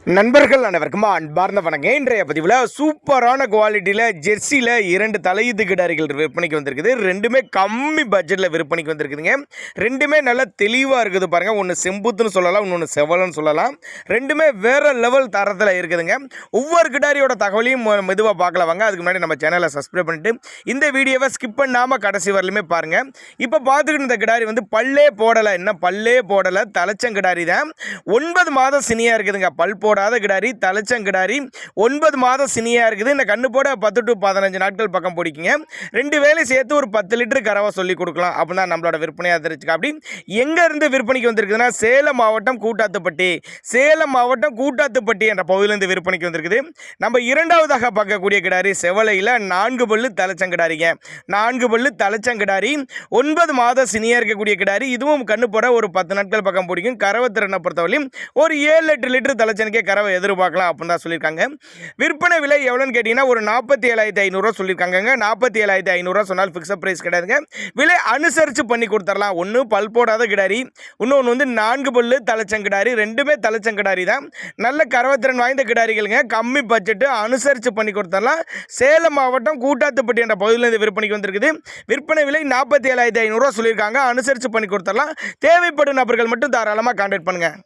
நண்பர்கள் அனைவருக்கும் அன்பார்ந்த வணக்கம். இன்றைய பதிவில் சூப்பரான குவாலிட்டியில் ஜெர்சியில் 2 தலையீத்து கிடாரிகள் விற்பனைக்கு வந்திருக்குது. ரெண்டுமே கம்மி பட்ஜெட்டில் விற்பனைக்கு வந்திருக்குதுங்க. ரெண்டுமே நல்லா தெளிவாக இருக்குது பாருங்கள். ஒன்று செம்புத்துன்னு சொல்லலாம், இன்னொன்று செவலன்னு சொல்லலாம். ரெண்டுமே வேறு லெவல் தரத்தில் இருக்குதுங்க. ஒவ்வொரு கிடாரியோட தகவலையும் மெதுவாக பார்க்கலாம் வாங்க. அதுக்கு முன்னாடி நம்ம சேனலை சப்ஸ்கிரைப் பண்ணிட்டு இந்த வீடியோவை ஸ்கிப் பண்ணாமல் கடைசி வரலுமே பாருங்கள். இப்போ பார்த்துக்கிட்டு இந்த கிடாரி வந்து பல்லே போடலை, இன்னும் பல்லே போடலை, தலைச்சங்கிடாரி தான். 9 மாதம் சினியாக இருக்குதுங்க. பல் போடாத கிடாரி, தலைச்சங்கிடாரி, 9 மாதம் சினியா இருக்குது. இந்த கண்ணு போட 10 to 15 நாட்கள் பக்கம் பிடிக்குங்க. 2 வேலை சேர்த்து ஒரு 10 லிட்டர் கறவை சொல்லி கொடுக்கலாம் அப்படின்னா நம்மளோட விற்பனையாக தெரிஞ்சுக்க. அப்படி எங்க இருந்து விற்பனைக்கு வந்திருக்குதுன்னா சேலம் மாவட்டம் கூட்டாத்துப்பட்டி, சேலம் மாவட்டம் கூட்டாத்துப்பட்டி என்ற பகுதியிலிருந்து விற்பனைக்கு வந்திருக்குது. நம்ம இரண்டாவதாக பார்க்கக்கூடிய கிடாரி செவலையில் 4 பல்லு தலைச்சங்கிடாரிங்க. 4 பல்லு தலைச்சங்கிடாரி, 9 மாதம் சினியா இருக்கக்கூடிய கிடாரி. இதுவும் கண்ணு போட ஒரு 10 நாட்கள் பக்கம் பிடிக்கும். கறவை திறனை பொறுத்தவரையும் ஒரு 7-8 லிட்டர் தலைச்சனுக்கே கறவை எதிர்பார்க்கலாம் அப்படின்னு தான் சொல்லியிருக்காங்க. விற்பனை விலை எவ்வளோன்னு கேட்டிங்கன்னா ஒரு 47,500 சொல்லியிருக்காங்க. 47,500 சொன்னால் ஃபிக்ஸட் ப்ரைஸ் கிடையாதுங்க. விலை அனுசரித்து பண்ணி கொடுத்துடலாம். ஒன்று பல் போடாத கிடாரி, இன்னொன்று வந்து 4 பல்லு தலைச்சங்கிடாரி. ரெண்டுமே தலைச்சங்கிடாரி தான். நல்ல கறவைத்திறன் வாய்ந்த கிடாரிகளுங்க. கம்மி பட்ஜெட்டு, அனுசரித்து பண்ணி கொடுத்துடலாம். சேலம் மாவட்டம் கூட்டாத்துப்பட்டி என்ற பகுதியிலிருந்து விற்பனைக்கு வந்திருக்குது. விற்பனை விலை 47,500 சொல்லியிருக்காங்க. அனுசரித்து பண்ணி கொடுத்துடலாம். தேவைப்படும் நபர்கள் மட்டும் தாராளமாக கான்டாக்ட் பண்ணுங்கள்.